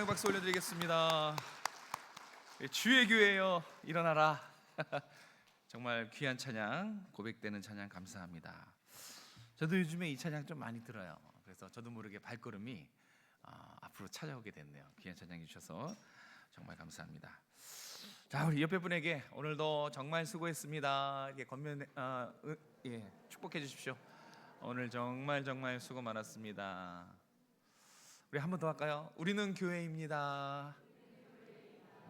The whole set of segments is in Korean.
감사의 박수 올려드리겠습니다. 주의 교회여 일어나라. 정말 귀한 찬양, 고백되는 찬양 감사합니다. 저도 요즘에 이 찬양 좀 많이 들어요. 그래서 저도 모르게 발걸음이 앞으로 찾아오게 됐네요. 귀한 찬양해 주셔서 정말 감사합니다. 자, 우리 옆에 분에게 오늘도 정말 수고했습니다. 이렇게 축복해 주십시오. 오늘 정말 수고 많았습니다. 우리 한 번 더 할까요? 우리는 교회입니다.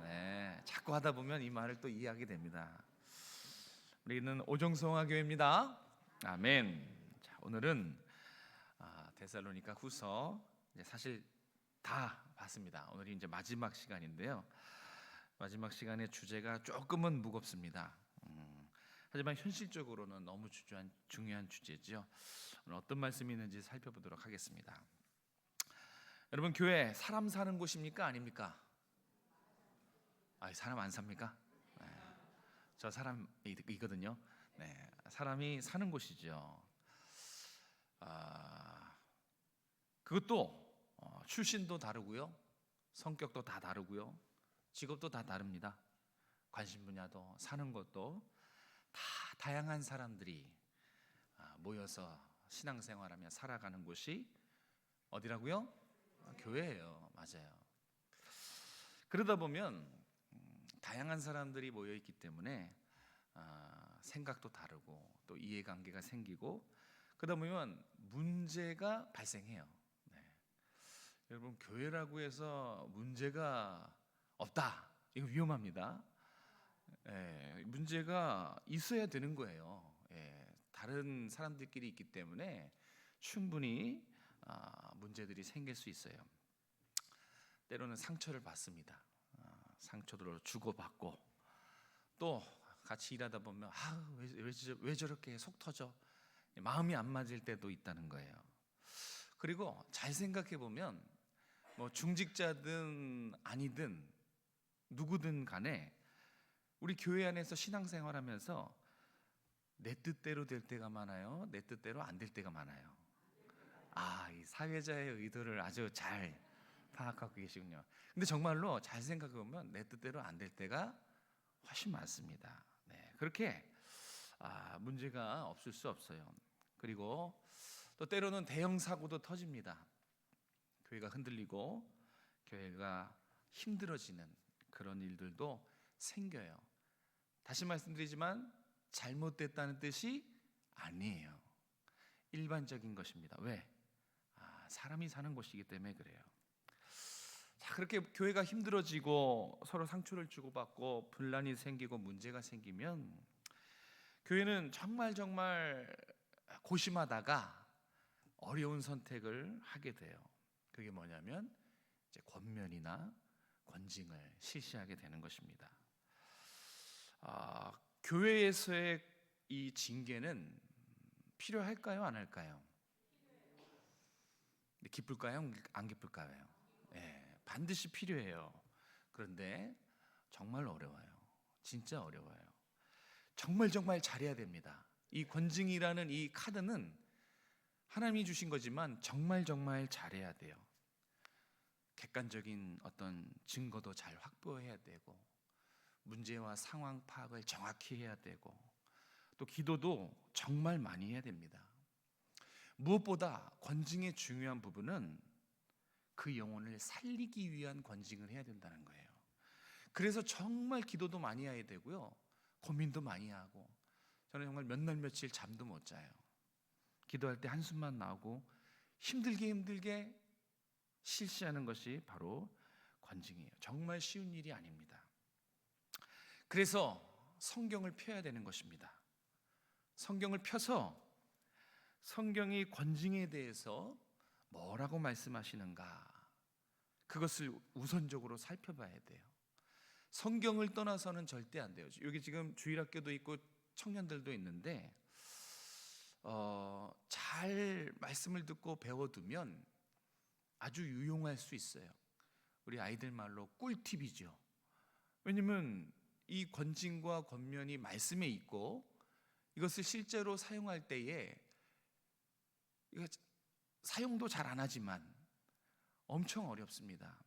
네, 자꾸 하다 보면 이 말을 또 이해하게 됩니다. 우리는 오정성화 교회입니다. 아멘. 자, 오늘은 데살로니가 후서 이제 사실 다 봤습니다. 오늘이 이제 마지막 시간인데요. 마지막 시간의 주제가 조금은 무겁습니다. 하지만 현실적으로는 너무 중요한 주제죠. 오늘 어떤 말씀이 있는지 살펴보도록 하겠습니다. 여러분, 교회 사람 사는 곳입니까? 아닙니까? 사람 안 삽니까? 네. 저 사람이거든요. 네, 사람이 사는 곳이죠. 그것도 출신도 다르고요, 성격도 다 다르고요, 직업도 다 다릅니다. 관심 분야도, 사는 것도 다 다양한 사람들이 모여서 신앙생활하며 살아가는 곳이 어디라고요? 교회예요. 맞아요. 그러다 보면 다양한 사람들이 모여 있기 때문에 생각도 다르고 또 이해관계가 생기고 그러다 보면 문제가 발생해요. 네. 여러분, 교회라고 해서 문제가 없다, 이거 위험합니다. 문제가 있어야 되는 거예요. 다른 사람들끼리 있기 때문에 충분히 문제들이 생길 수 있어요. 때로는 상처를 받습니다. 상처들로 주고받고 또 같이 일하다 보면 왜 저렇게 속 터져, 마음이 안 맞을 때도 있다는 거예요. 그리고 잘 생각해 보면 뭐 중직자든 아니든 누구든 간에 우리 교회 안에서 신앙생활하면서 내 뜻대로 될 때가 많아요, 내 뜻대로 안 될 때가 많아요. 이 사회자의 의도를 아주 잘 파악하고 계시군요. 근데 정말로 잘 생각해 보면 내 뜻대로 안 될 때가 훨씬 많습니다. 네, 그렇게 문제가 없을 수 없어요. 그리고 또 때로는 대형 사고도 터집니다. 교회가 흔들리고 교회가 힘들어지는 그런 일들도 생겨요. 다시 말씀드리지만 잘못됐다는 뜻이 아니에요. 일반적인 것입니다. 왜? 사람이 사는 곳이기 때문에 그래요. 자, 그렇게 교회가 힘들어지고 서로 상처를 주고받고 분란이 생기고 문제가 생기면 교회는 정말 고심하다가 어려운 선택을 하게 돼요. 그게 뭐냐면 이제 권면이나 권징을 실시하게 되는 것입니다. 교회에서의 이 징계는 필요할까요? 안 할까요? 기쁠까요? 안 기쁠까요? 반드시 필요해요. 그런데 정말 어려워요. 진짜 어려워요. 정말 잘해야 됩니다. 이 권징이라는 이 카드는 하나님이 주신 거지만 정말 잘해야 돼요. 객관적인 어떤 증거도 잘 확보해야 되고 문제와 상황 파악을 정확히 해야 되고 또 기도도 정말 많이 해야 됩니다. 무엇보다 권징의 중요한 부분은 그 영혼을 살리기 위한 권징을 해야 된다는 거예요. 그래서 정말 기도도 많이 해야 되고요, 고민도 많이 하고, 저는 정말 몇 날 며칠 잠도 못 자요. 기도할 때 한숨만 나오고 힘들게 실시하는 것이 바로 권징이에요. 정말 쉬운 일이 아닙니다. 그래서 성경을 펴야 되는 것입니다. 성경을 펴서 성경이 권징에 대해서 뭐라고 말씀하시는가, 그것을 우선적으로 살펴봐야 돼요. 성경을 떠나서는 절대 안 돼요. 여기 지금 주일학교도 있고 청년들도 있는데 잘 말씀을 듣고 배워두면 아주 유용할 수 있어요. 우리 아이들 말로 꿀팁이죠. 왜냐면 이 권징과 권면이 말씀에 있고 이것을 실제로 사용할 때에 이거 사용도 잘 안 하지만 엄청 어렵습니다.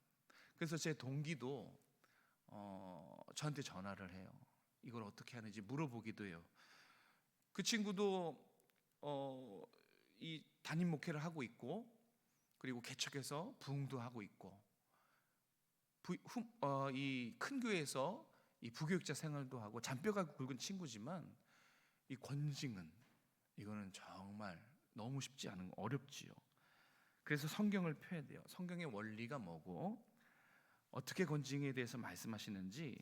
그래서 제 동기도 저한테 전화를 해요. 이걸 어떻게 하는지 물어보기도 해요. 그 친구도 이 담임 목회를 하고 있고, 그리고 개척해서 부흥도 하고 있고, 이 큰 교회에서 이 부교육자 생활도 하고, 잔뼈가 굵은 친구지만 이 권징은 이거는 정말 너무 쉽지 않은, 어렵지요. 그래서 성경을 펴야 돼요. 성경의 원리가 뭐고 어떻게 권징에 대해서 말씀하시는지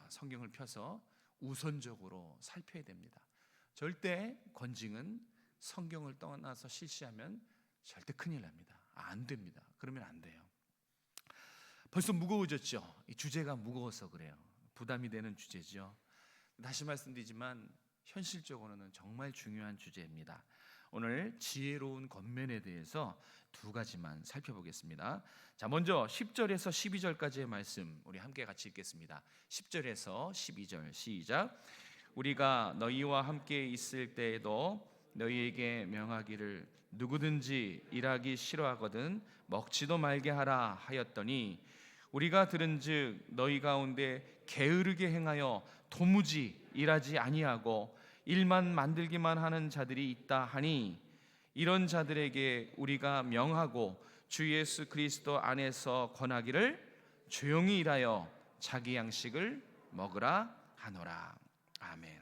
성경을 펴서 우선적으로 살펴야 됩니다. 절대 권징은 성경을 떠나서 실시하면 절대 큰일 납니다. 안 됩니다. 그러면 안 돼요. 벌써 무거워졌죠. 이 주제가 무거워서 그래요. 부담이 되는 주제죠. 다시 말씀드리지만 현실적으로는 정말 중요한 주제입니다. 오늘 지혜로운 권면에 대해서 두 가지만 살펴보겠습니다. 자, 먼저 10절에서 12절까지의 말씀 우리 함께 같이 읽겠습니다. 10절에서 12절 시작. 우리가 너희와 함께 있을 때에도 너희에게 명하기를 누구든지 일하기 싫어하거든 먹지도 말게 하라 하였더니 우리가 들은즉 너희 가운데 게으르게 행하여 도무지 일하지 아니하고 일만 만들기만 하는 자들이 있다 하니 이런 자들에게 우리가 명하고 주 예수 그리스도 안에서 권하기를 조용히 일하여 자기 양식을 먹으라 하노라. 아멘.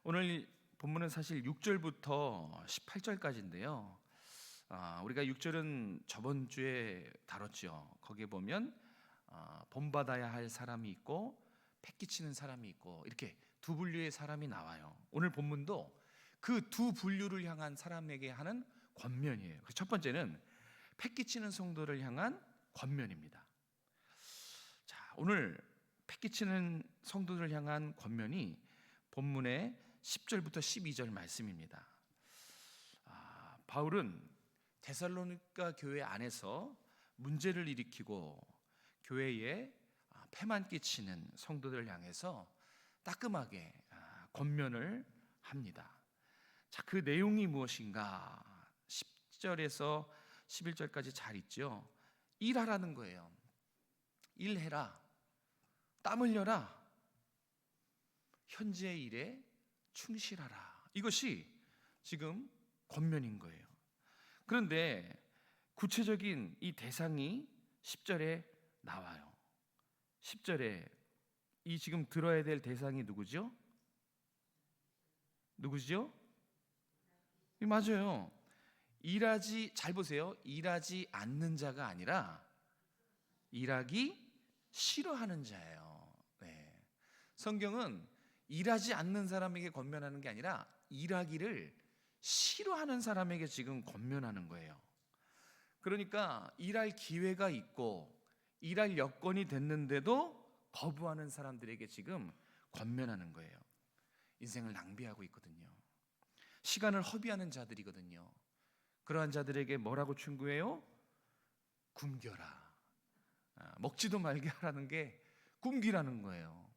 오늘 본문은 사실 6절부터 18절까지인데요. 우리가 6절은 저번 주에 다뤘죠. 거기에 보면 본받아야 할 사람이 있고 패기치는 사람이 있고 이렇게 두 분류의 사람이 나와요. 오늘 본문도 그 두 분류를 향한 사람에게 하는 권면이에요. 첫 번째는 패기치는 성도를 향한 권면입니다. 자, 오늘 패기치는 성도를 향한 권면이 본문의 10절부터 12절 말씀입니다. 바울은 데살로니가 교회 안에서 문제를 일으키고 교회에 폐만 끼치는 성도들을 향해서 따끔하게 권면을 합니다. 자, 그 내용이 무엇인가? 10절에서 11절까지 잘 있죠. 일하라는 거예요. 일해라. 땀 흘려라. 현재의 일에 충실하라. 이것이 지금 권면인 거예요. 그런데 구체적인 이 대상이 10절에 나와요. 10절에 이 지금 들어야 될 대상이 누구죠? 누구죠? 맞아요. 잘 보세요. 일하지 않는 자가 아니라 일하기 싫어하는 자예요. 네. 성경은 일하지 않는 사람에게 권면하는 게 아니라 일하기를 싫어하는 사람에게 지금 권면하는 거예요. 그러니까 일할 기회가 있고 일할 여건이 됐는데도 거부하는 사람들에게 지금 권면하는 거예요. 인생을 낭비하고 있거든요. 시간을 허비하는 자들이거든요. 그러한 자들에게 뭐라고 충고해요? 굶겨라. 먹지도 말게 하라는 게 굶기라는 거예요.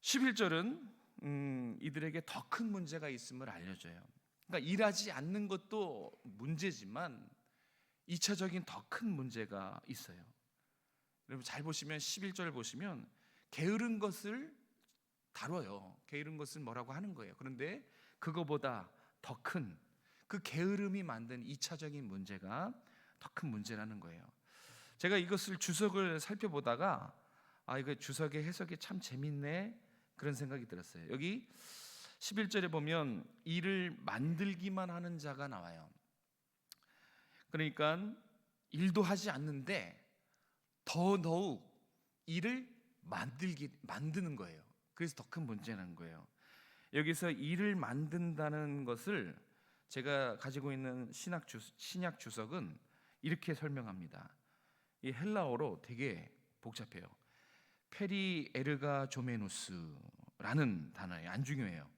11절은 이들에게 더 큰 문제가 있음을 알려줘요. 그러니까 일하지 않는 것도 문제지만 2차적인 더 큰 문제가 있어요. 여러분 잘 보시면 11절 보시면 게으른 것을 다뤄요. 게으른 것을 뭐라고 하는 거예요. 그런데 그거보다 더 큰 그 게으름이 만든 2차적인 문제가 더 큰 문제라는 거예요. 제가 이것을 주석을 살펴보다가 이거 주석의 해석이 참 재밌네 그런 생각이 들었어요. 여기 11절에 보면 일을 만들기만 하는 자가 나와요. 그러니까 일도 하지 않는데 더더욱 일을 만드는 거예요. 그래서 더 큰 문제라는 거예요. 여기서 일을 만든다는 것을 제가 가지고 있는 신약 주석은 이렇게 설명합니다. 이 헬라어로 되게 복잡해요. 페리에르가 조메누스라는 단어예요. 안 중요해요.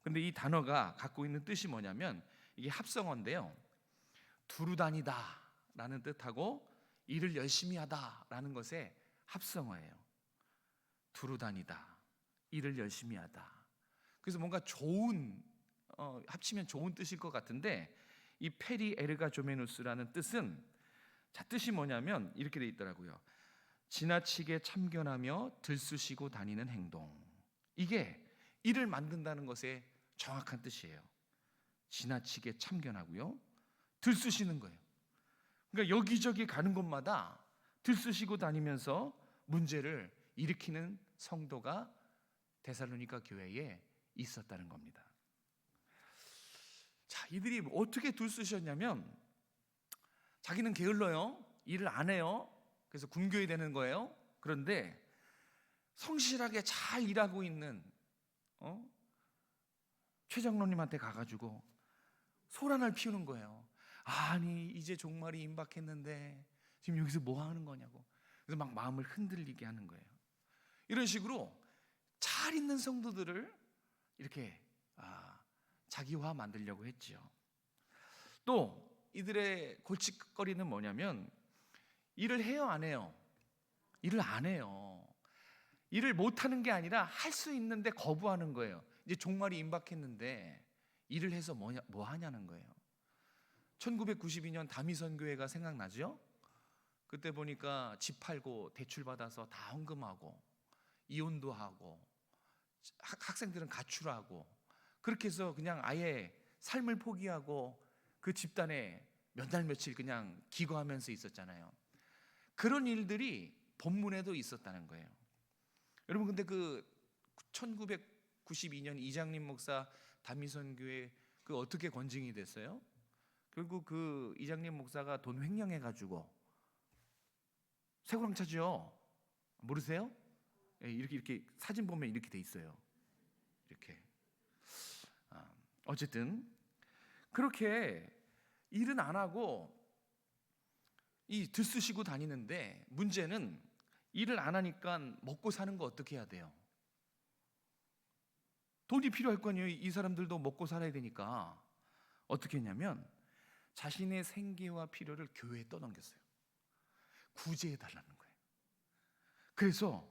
근데 이 단어가 갖고 있는 뜻이 뭐냐면 이게 합성어인데요. 두루 다니다 라는 뜻하고 일을 열심히 하다 라는 것의 합성어예요. 두루 다니다, 일을 열심히 하다. 그래서 뭔가 좋은 합치면 좋은 뜻일 것 같은데 이 페리 에르가조메누스라는 뜻은, 자, 뜻이 뭐냐면 이렇게 돼 있더라고요. 지나치게 참견하며 들쑤시고 다니는 행동. 이게 일을 만든다는 것의 정확한 뜻이에요. 지나치게 참견하고요, 들쑤시는 거예요. 그러니까 여기저기 가는 곳마다 들쑤시고 다니면서 문제를 일으키는 성도가 데살로니가 교회에 있었다는 겁니다. 자, 이들이 어떻게 들쑤셨냐면, 자기는 게을러요, 일을 안 해요. 그래서 굶겨야 되는 거예요. 그런데 성실하게 잘 일하고 있는 최 장로님한테 가가지고 소란을 피우는 거예요. 아니, 이제 종말이 임박했는데 지금 여기서 뭐 하는 거냐고. 그래서 막 마음을 흔들리게 하는 거예요. 이런 식으로 잘 있는 성도들을 이렇게 자기화 만들려고 했지요. 또 이들의 골칫거리는 뭐냐면, 일을 해요, 안 해요? 일을 안 해요. 일을 못하는 게 아니라 할 수 있는데 거부하는 거예요. 이제 종말이 임박했는데 일을 해서 뭐 하냐는 거예요. 1992년 다미선교회가 생각나죠? 그때 보니까 집 팔고 대출 받아서 다 헌금하고 이혼도 하고 학생들은 가출하고, 그렇게 해서 그냥 아예 삶을 포기하고 그 집단에 몇 날 며칠 그냥 기거하면서 있었잖아요. 그런 일들이 본문에도 있었다는 거예요. 여러분, 근데 그 1992년 이장림 목사 다미선교회 그 어떻게 건증이 됐어요? 결국 그 이장림 목사가 돈 횡령해 가지고 쇠고랑 차죠. 모르세요? 이렇게 사진 보면 이렇게 돼 있어요. 이렇게. 어쨌든 그렇게 일은 안 하고 이 들쑤시고 다니는데, 문제는 일을 안 하니까 먹고 사는 거 어떻게 해야 돼요? 돈이 필요할 거 아니에요. 이 사람들도 먹고 살아야 되니까. 어떻게 했냐면 자신의 생계와 필요를 교회에 떠넘겼어요. 구제해 달라는 거예요. 그래서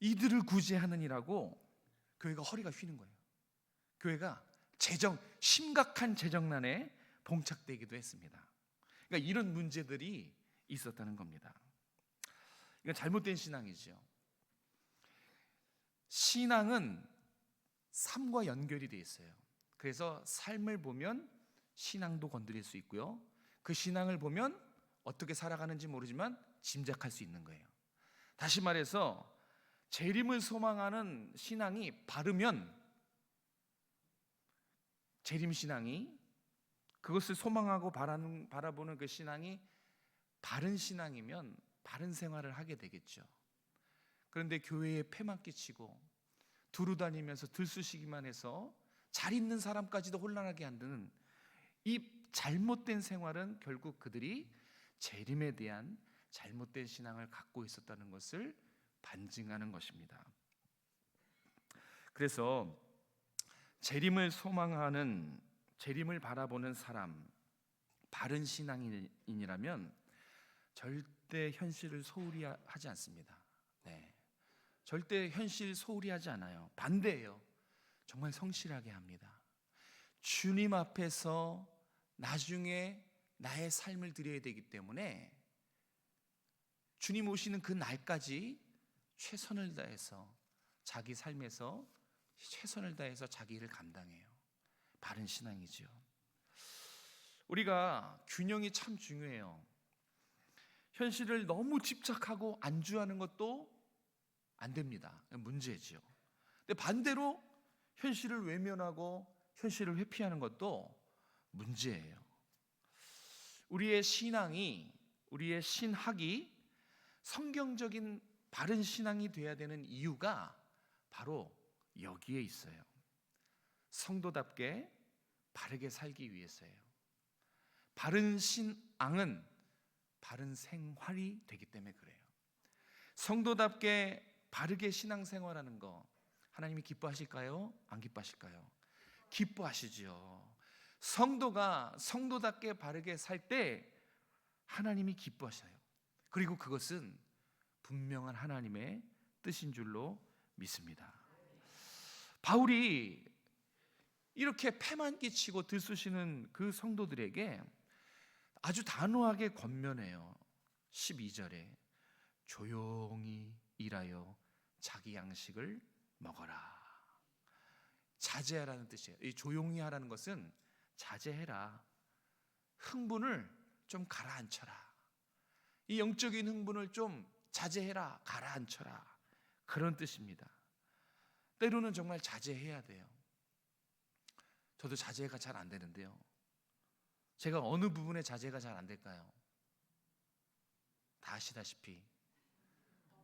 이들을 구제하느니라고 교회가 허리가 휘는 거예요. 교회가 심각한 재정난에 봉착되기도 했습니다. 그러니까 이런 문제들이 있었다는 겁니다. 이건 잘못된 신앙이죠. 신앙은 삶과 연결이 되어 있어요. 그래서 삶을 보면 신앙도 건드릴 수 있고요, 그 신앙을 보면 어떻게 살아가는지 모르지만 짐작할 수 있는 거예요. 다시 말해서 재림을 소망하는 신앙이 바르면, 재림 신앙이, 그것을 소망하고 바라보는 그 신앙이 바른 신앙이면 바른 생활을 하게 되겠죠. 그런데 교회에 폐만 끼치고 두루 다니면서 들쑤시기만 해서 잘 있는 사람까지도 혼란하게 만드는 이 잘못된 생활은 결국 그들이 재림에 대한 잘못된 신앙을 갖고 있었다는 것을 반증하는 것입니다. 그래서 재림을 소망하는, 재림을 바라보는 사람, 바른 신앙인이라면 절대 현실을 소홀히 하지 않습니다. 절대 현실 소홀히 하지 않아요. 반대예요. 정말 성실하게 합니다. 주님 앞에서 나중에 나의 삶을 드려야 되기 때문에 주님 오시는 그 날까지 최선을 다해서 자기 삶에서 최선을 다해서 자기 일을 감당해요. 바른 신앙이죠. 우리가 균형이 참 중요해요. 현실을 너무 집착하고 안주하는 것도 안 됩니다. 문제지요. 근데 반대로 현실을 외면하고 현실을 회피하는 것도 문제예요. 우리의 신앙이, 우리의 신학이 성경적인 바른 신앙이 돼야 되는 이유가 바로 여기에 있어요. 성도답게 바르게 살기 위해서예요. 바른 신앙은 바른 생활이 되기 때문에 그래요. 성도답게 바르게 신앙생활하는 거 하나님이 기뻐하실까요? 안 기뻐하실까요? 기뻐하시죠. 성도가 성도답게 바르게 살 때 하나님이 기뻐하셔요. 그리고 그것은 분명한 하나님의 뜻인 줄로 믿습니다. 바울이 이렇게 패만 끼치고 들쑤시는 그 성도들에게 아주 단호하게 권면해요. 12절에 조용히 일하여 자기 양식을 먹어라. 자제하라는 뜻이에요. 이 조용히 하라는 것은 자제해라. 흥분을 좀 가라앉혀라. 이 영적인 흥분을 좀 자제해라. 가라앉혀라. 그런 뜻입니다. 때로는 정말 자제해야 돼요. 저도 자제가 잘 안 되는데요. 제가 어느 부분에 자제가 잘 안 될까요? 다 아시다시피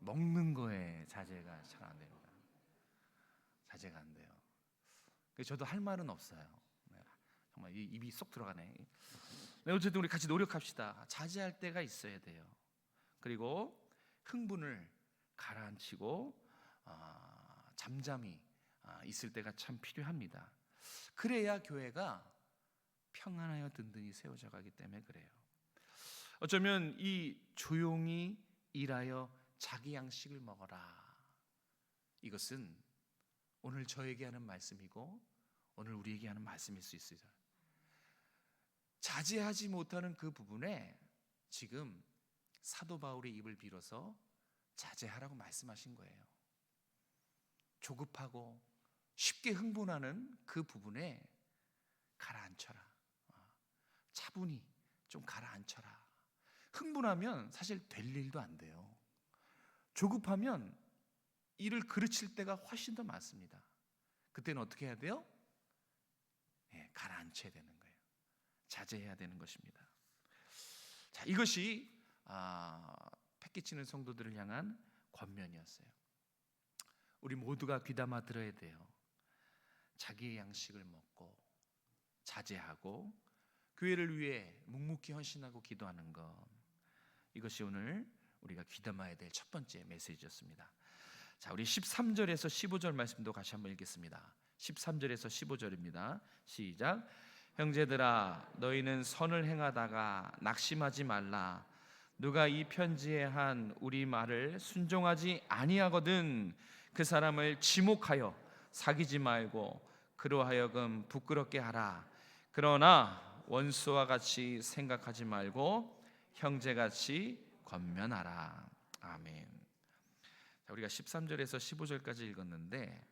먹는 거에 자제가 잘 안 됩니다. 자제가 안 돼요. 저도 할 말은 없어요. 정말 입이 쏙 들어가네. 어쨌든 우리 같이 노력합시다. 자제할 때가 있어야 돼요. 그리고 흥분을 가라앉히고 잠잠히 있을 때가 참 필요합니다. 그래야 교회가 평안하여 든든히 세워져 가기 때문에 그래요. 어쩌면 이 조용히 일하여 자기 양식을 먹어라, 이것은 오늘 저에게 하는 말씀이고 오늘 우리에게 하는 말씀일 수 있어요. 자제하지 못하는 그 부분에 지금 사도 바울의 입을 빌어서 자제하라고 말씀하신 거예요. 조급하고 쉽게 흥분하는 그 부분에 가라앉혀라. 차분히 좀 가라앉혀라. 흥분하면 사실 될 일도 안 돼요. 조급하면 일을 그르칠 때가 훨씬 더 많습니다. 그때는 어떻게 해야 돼요? 가라앉혀야 되는 거예요. 자제해야 되는 것입니다. 자, 이것이 패기치는 성도들을 향한 권면이었어요. 우리 모두가 귀담아 들어야 돼요. 자기의 양식을 먹고 자제하고 교회를 위해 묵묵히 헌신하고 기도하는 것, 이것이 오늘 우리가 귀담아야 될 첫 번째 메시지였습니다. 자, 우리 13절에서 15절 말씀도 같이 한번 읽겠습니다. 13절에서 15절입니다. 시작. 형제들아, 너희는 선을 행하다가 낙심하지 말라. 누가 이 편지에 한 우리 말을 순종하지 아니하거든 그 사람을 지목하여 사귀지 말고 그로 하여금 부끄럽게 하라. 그러나 원수와 같이 생각하지 말고 형제같이 권면하라. 아멘. 자, 우리가 13절에서 15절까지 읽었는데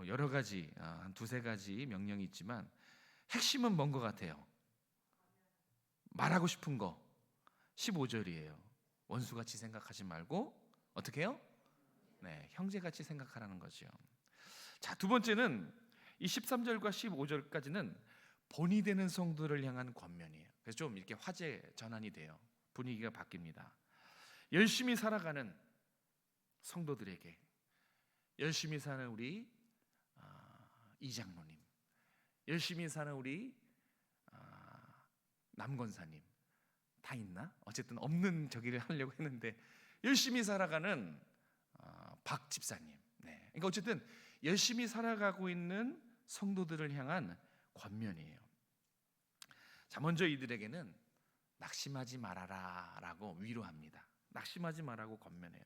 여러 가지, 한 두세 가지 명령이 있지만 핵심은 뭔 것 같아요? 말하고 싶은 거 15절이에요. 원수같이 생각하지 말고 어떻게 해요? 네, 형제같이 생각하라는 거죠. 자, 두 번째는 이 13절과 15절까지는 본이 되는 성도를 향한 권면이에요. 그래서 좀 이렇게 화제 전환이 돼요. 분위기가 바뀝니다. 열심히 살아가는 성도들에게, 열심히 사는 우리 이장로님, 열심히 사는 우리 남권사님, 다 있나? 어쨌든 없는 저기를 하려고 했는데 열심히 살아가는 박 집사님. 네. 그러니까 어쨌든 열심히 살아가고 있는 성도들을 향한 권면이에요. 자, 먼저 이들에게는 낙심하지 말아라라고 위로합니다. 낙심하지 말라고 권면해요.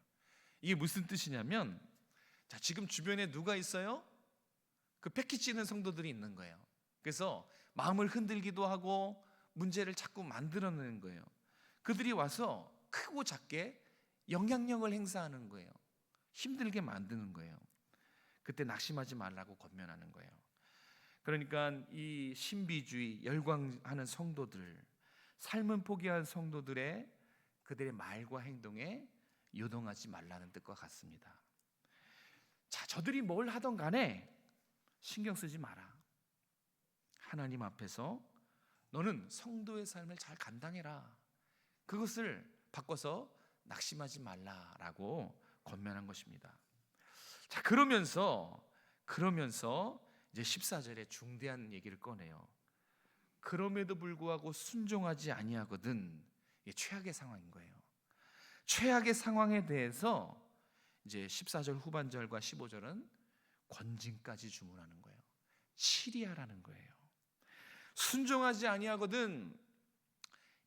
이게 무슨 뜻이냐면, 자, 지금 주변에 누가 있어요? 그 패키치는 성도들이 있는 거예요. 그래서 마음을 흔들기도 하고 문제를 자꾸 만들어내는 거예요. 그들이 와서 크고 작게 영향력을 행사하는 거예요. 힘들게 만드는 거예요. 그때 낙심하지 말라고 권면하는 거예요. 그러니까 이 신비주의, 열광하는 성도들, 삶은 포기한 성도들의 그들의 말과 행동에 요동하지 말라는 뜻과 같습니다. 자, 저들이 뭘 하던 간에 신경 쓰지 마라. 하나님 앞에서 너는 성도의 삶을 잘 감당해라. 그것을 바꿔서 낙심하지 말라라고 권면한 것입니다. 자, 그러면서 이제 14절에 중대한 얘기를 꺼내요. 그럼에도 불구하고 순종하지 아니하거든. 이게 최악의 상황인 거예요. 최악의 상황에 대해서 이제 14절 후반절과 15절은 권징까지 주문하는 거예요. 치리하라는 거예요. 순종하지 아니하거든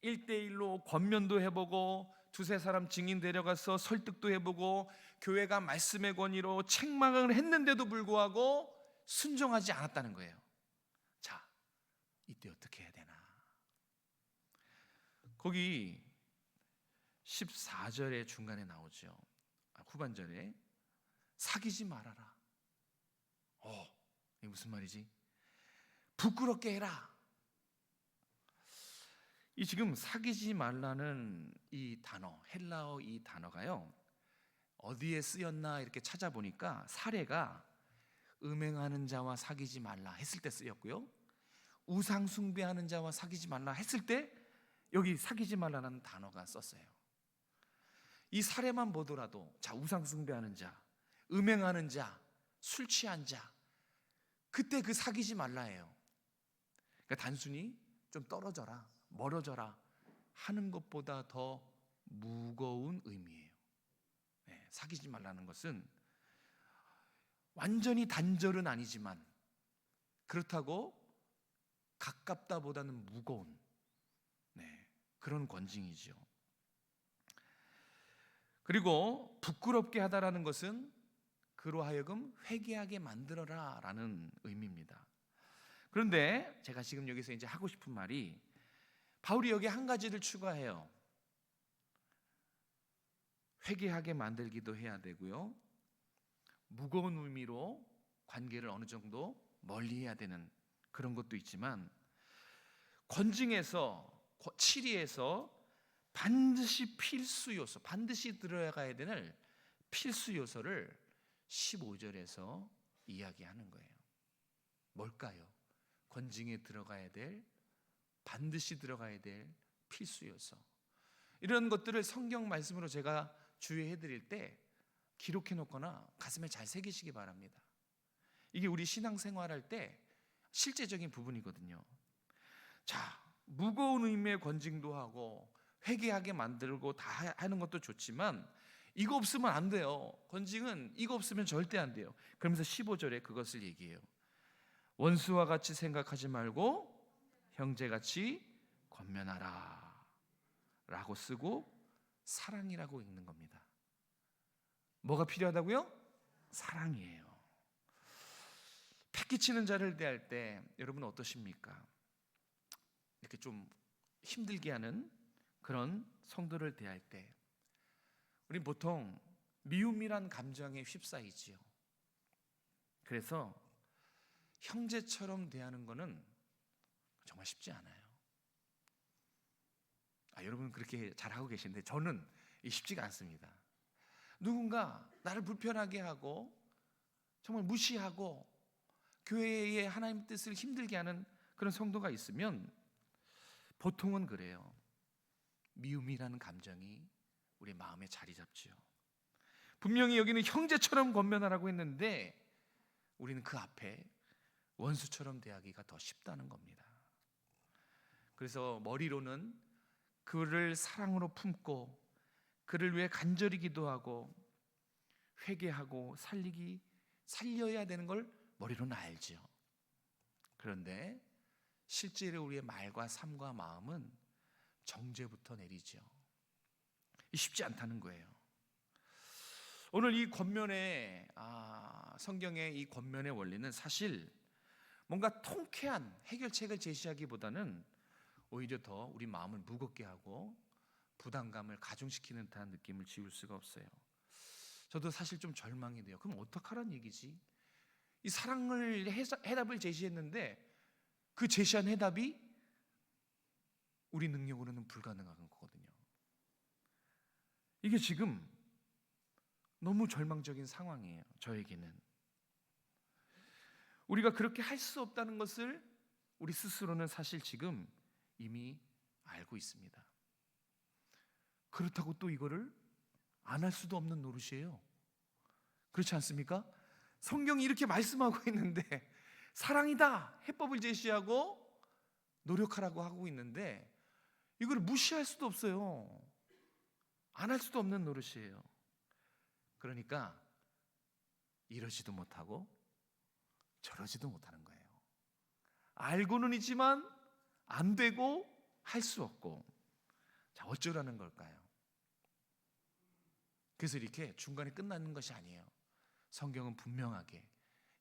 1대1로 권면도 해보고 두세 사람 증인 데려가서 설득도 해보고 교회가 말씀의 권위로 책망을 했는데도 불구하고 순종하지 않았다는 거예요. 이때 어떻게 해야 되나? 거기 14절의 중간에 나오죠. 후반절에 사귀지 말아라. 이게 무슨 말이지? 부끄럽게 해라. 이 지금 사귀지 말라는 이 단어, 헬라어 이 단어가요, 어디에 쓰였나 이렇게 찾아보니까 사례가 음행하는 자와 사귀지 말라 했을 때 쓰였고요, 우상 숭배하는 자와 사귀지 말라 했을 때 여기 사귀지 말라는 단어가 썼어요. 이 사례만 보더라도 자, 우상 숭배하는 자, 음행하는 자, 술 취한 자, 그때 그 사귀지 말라예요. 그러니까 단순히 좀 떨어져라, 멀어져라 하는 것보다 더 무거운 의미예요. 사귀지 말라는 것은 완전히 단절은 아니지만 그렇다고 가깝다보다는 무거운 그런 권징이죠. 그리고 부끄럽게 하다라는 것은 그로 하여금 회개하게 만들어라 라는 의미입니다. 그런데 제가 지금 여기서 이제 하고 싶은 말이, 바울이 여기 한 가지를 추가해요. 회개하게 만들기도 해야 되고요, 무거운 의미로 관계를 어느 정도 멀리해야 되는 그런 것도 있지만, 권징에서 7위에서 반드시 필수 요소, 반드시 들어가야 되는 필수 요소를 15절에서 이야기하는 거예요. 뭘까요? 권징에 들어가야 될, 반드시 들어가야 될 필수 요소. 이런 것들을 성경 말씀으로 제가 주의해 드릴 때 기록해 놓거나 가슴에 잘 새기시기 바랍니다. 이게 우리 신앙생활할 때 실제적인 부분이거든요. 자, 무거운 의미의 권징도 하고 회개하게 만들고 다 하는 것도 좋지만 이거 없으면 안 돼요. 권징은 이거 없으면 절대 안 돼요. 그러면서 15절에 그것을 얘기해요. 원수와 같이 생각하지 말고 형제같이 권면하라 라고 쓰고 사랑이라고 읽는 겁니다. 뭐가 필요하다고요? 사랑이에요. 패기치는 자를 대할 때 여러분 어떠십니까? 이렇게 좀 힘들게 하는 그런 성도를 대할 때 우린 보통 미움이란 감정에 휩싸이지요. 그래서 형제처럼 대하는 거는 정말 쉽지 않아요. 여러분 그렇게 잘하고 계신데 저는 쉽지가 않습니다. 누군가 나를 불편하게 하고 정말 무시하고 교회의 하나님 뜻을 힘들게 하는 그런 성도가 있으면 보통은 그래요. 미움이라는 감정이 우리 마음에 자리 잡지요. 분명히 여기는 형제처럼 권면하라고 했는데 우리는 그 앞에 원수처럼 대하기가 더 쉽다는 겁니다. 그래서 머리로는 그를 사랑으로 품고 그를 위해 간절히 기도하고 회개하고 살려야 되는 걸 머리로는 알지요. 그런데 실제로 우리의 말과 삶과 마음은 정죄부터 내리죠. 쉽지 않다는 거예요. 오늘 이 권면의 성경의 이 권면의 원리는 사실 뭔가 통쾌한 해결책을 제시하기보다는 오히려 더 우리 마음을 무겁게 하고 부담감을 가중시키는 듯한 느낌을 지울 수가 없어요. 저도 사실 좀 절망이 돼요. 그럼 어떡하란 얘기지? 이 사랑을 해답을 제시했는데 그 제시한 해답이 우리 능력으로는 불가능한 거거든요. 이게 지금 너무 절망적인 상황이에요. 저에게는 우리가 그렇게 할 수 없다는 것을 우리 스스로는 사실 지금 이미 알고 있습니다. 그렇다고 또 이거를 안 할 수도 없는 노릇이에요. 그렇지 않습니까? 성경이 이렇게 말씀하고 있는데 사랑이다 해법을 제시하고 노력하라고 하고 있는데 이걸 무시할 수도 없어요. 안 할 수도 없는 노릇이에요. 그러니까 이러지도 못하고 저러지도 못하는 거예요. 알고는 있지만 안 되고 할 수 없고. 자, 어쩌라는 걸까요? 그래서 이렇게 중간에 끝나는 것이 아니에요. 성경은 분명하게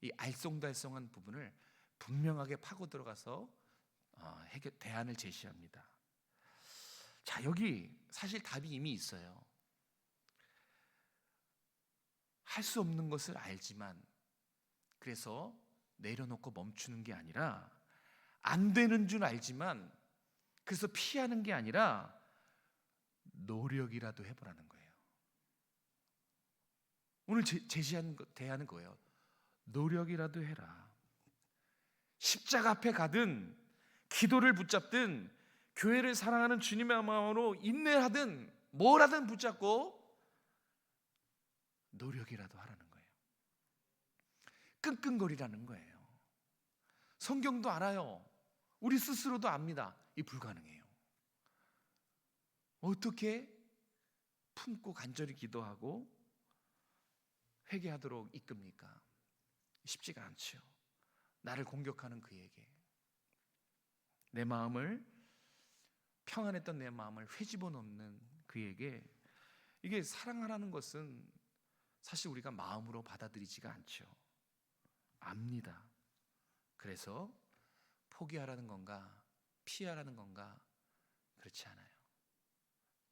이 알쏭달쏭한 부분을 분명하게 파고 들어가서 대안을 제시합니다. 자, 여기 사실 답이 이미 있어요. 할 수 없는 것을 알지만 그래서 내려놓고 멈추는 게 아니라, 안 되는 줄 알지만 그래서 피하는 게 아니라 노력이라도 해보라는 거예요. 오늘 제시한 대안은 거예요. 노력이라도 해라. 십자가 앞에 가든 기도를 붙잡든 교회를 사랑하는 주님의 마음으로 인내하든 뭘 하든 붙잡고 노력이라도 하라는 거예요. 끙끙거리라는 거예요. 성경도 알아요. 우리 스스로도 압니다. 이 불가능해요. 어떻게 품고 간절히 기도하고 회개하도록 이끕니까? 쉽지가 않죠. 나를 공격하는 그에게, 내 마음을, 평안했던 내 마음을 회집어 놓는 그에게, 이게 사랑하라는 것은 사실 우리가 마음으로 받아들이지가 않죠. 압니다. 그래서 포기하라는 건가 피하라는 건가, 그렇지 않아요.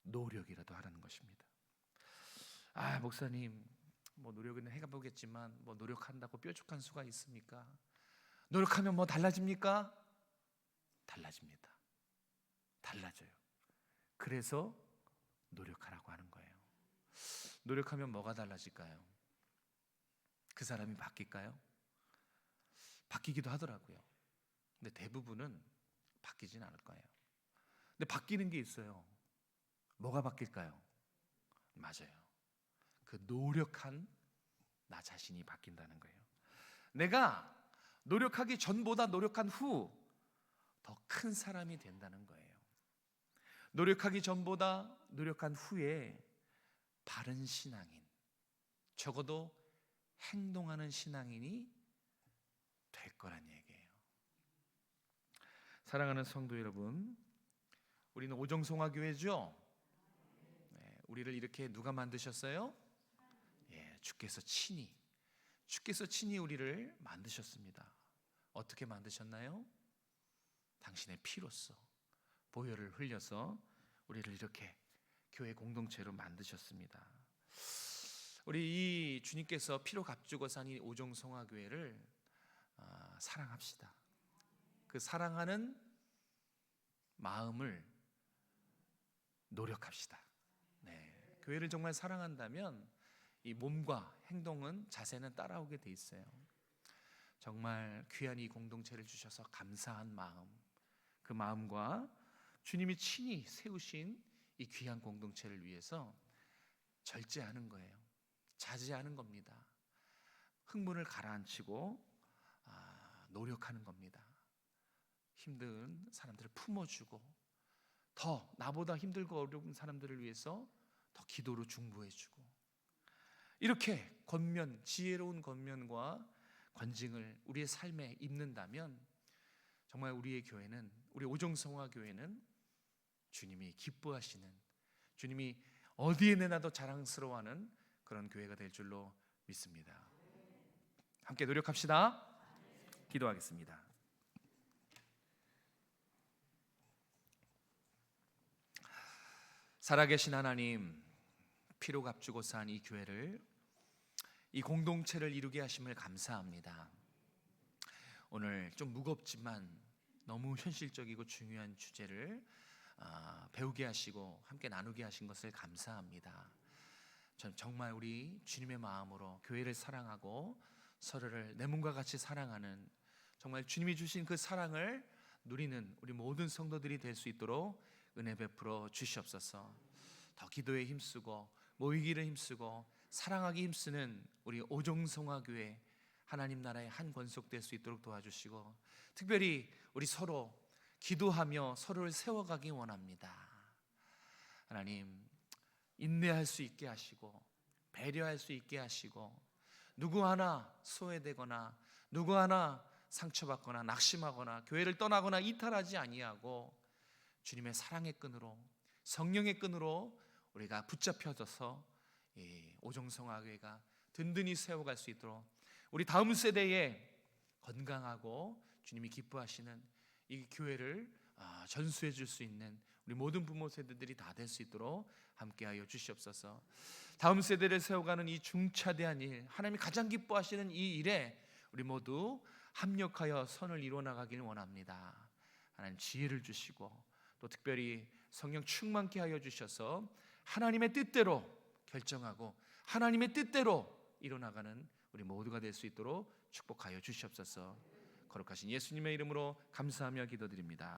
노력이라도 하라는 것입니다. 목사님, 노력은 해보겠지만 노력한다고 뾰족한 수가 있습니까? 노력하면 달라집니까? 달라집니다. 달라져요. 그래서 노력하라고 하는 거예요. 노력하면 뭐가 달라질까요? 그 사람이 바뀔까요? 바뀌기도 하더라고요. 근데 대부분은 바뀌진 않을 거예요. 근데 바뀌는 게 있어요. 뭐가 바뀔까요? 맞아요. 그 노력한 나 자신이 바뀐다는 거예요. 내가 노력하기 전보다 노력한 후 더 큰 사람이 된다는 거예요. 노력하기 전보다 노력한 후에 바른 신앙인, 적어도 행동하는 신앙인이 될 거란 얘기예요. 사랑하는 성도 여러분, 우리는 오정송화교회죠? 네, 우리를 이렇게 누가 만드셨어요? 주께서 친히 우리를 만드셨습니다. 어떻게 만드셨나요? 당신의 피로써 보혈을 흘려서 우리를 이렇게 교회 공동체로 만드셨습니다. 우리 이 주님께서 피로 값주고 산 이 오정송화교회를 사랑합시다. 그 사랑하는 마음을 노력합시다. 네, 교회를 정말 사랑한다면 이 몸과 행동은, 자세는 따라오게 돼 있어요. 정말 귀한 이 공동체를 주셔서 감사한 마음, 그 마음과 주님이 친히 세우신 이 귀한 공동체를 위해서 절제하는 거예요. 자제하는 겁니다. 흥분을 가라앉히고 노력하는 겁니다. 힘든 사람들을 품어주고, 더 나보다 힘들고 어려운 사람들을 위해서 더 기도로 중보해주고, 이렇게 지혜로운 권면과 권징을 우리의 삶에 입는다면 정말 우리의 교회는, 우리 오정송화교회는 주님이 기뻐하시는, 주님이 어디에 내놔도 자랑스러워하는 그런 교회가 될 줄로 믿습니다. 함께 노력합시다. 기도하겠습니다. 살아계신 하나님, 피로 값주고 산 이 교회를, 이 공동체를 이루게 하심을 감사합니다. 오늘 좀 무겁지만 너무 현실적이고 중요한 주제를 배우게 하시고 함께 나누게 하신 것을 감사합니다. 전 정말 우리 주님의 마음으로 교회를 사랑하고 서로를 내 몸과 같이 사랑하는, 정말 주님이 주신 그 사랑을 누리는 우리 모든 성도들이 될 수 있도록 은혜 베풀어 주시옵소서. 더 기도에 힘쓰고 모이기를 힘쓰고 사랑하기 힘쓰는 우리 오정송화교회, 하나님 나라의 한 권속 될 수 있도록 도와주시고, 특별히 우리 서로 기도하며 서로를 세워가기 원합니다. 하나님, 인내할 수 있게 하시고 배려할 수 있게 하시고, 누구 하나 소외되거나 누구 하나 상처받거나 낙심하거나 교회를 떠나거나 이탈하지 아니하고 주님의 사랑의 끈으로, 성령의 끈으로 우리가 붙잡혀져서 이 오정송화교회가 든든히 세워갈 수 있도록, 우리 다음 세대에 건강하고 주님이 기뻐하시는 이 교회를 전수해 줄 수 있는 우리 모든 부모 세대들이 다 될 수 있도록 함께하여 주시옵소서. 다음 세대를 세워가는 이 중차대한 일, 하나님이 가장 기뻐하시는 이 일에 우리 모두 합력하여 선을 이루어 나가길 원합니다. 하나님 지혜를 주시고 또 특별히 성령 충만케 하여 주셔서 하나님의 뜻대로 결정하고 하나님의 뜻대로 이뤄나가는 우리 모두가 될 수 있도록 축복하여 주시옵소서. 거룩하신 예수님의 이름으로 감사하며 기도드립니다.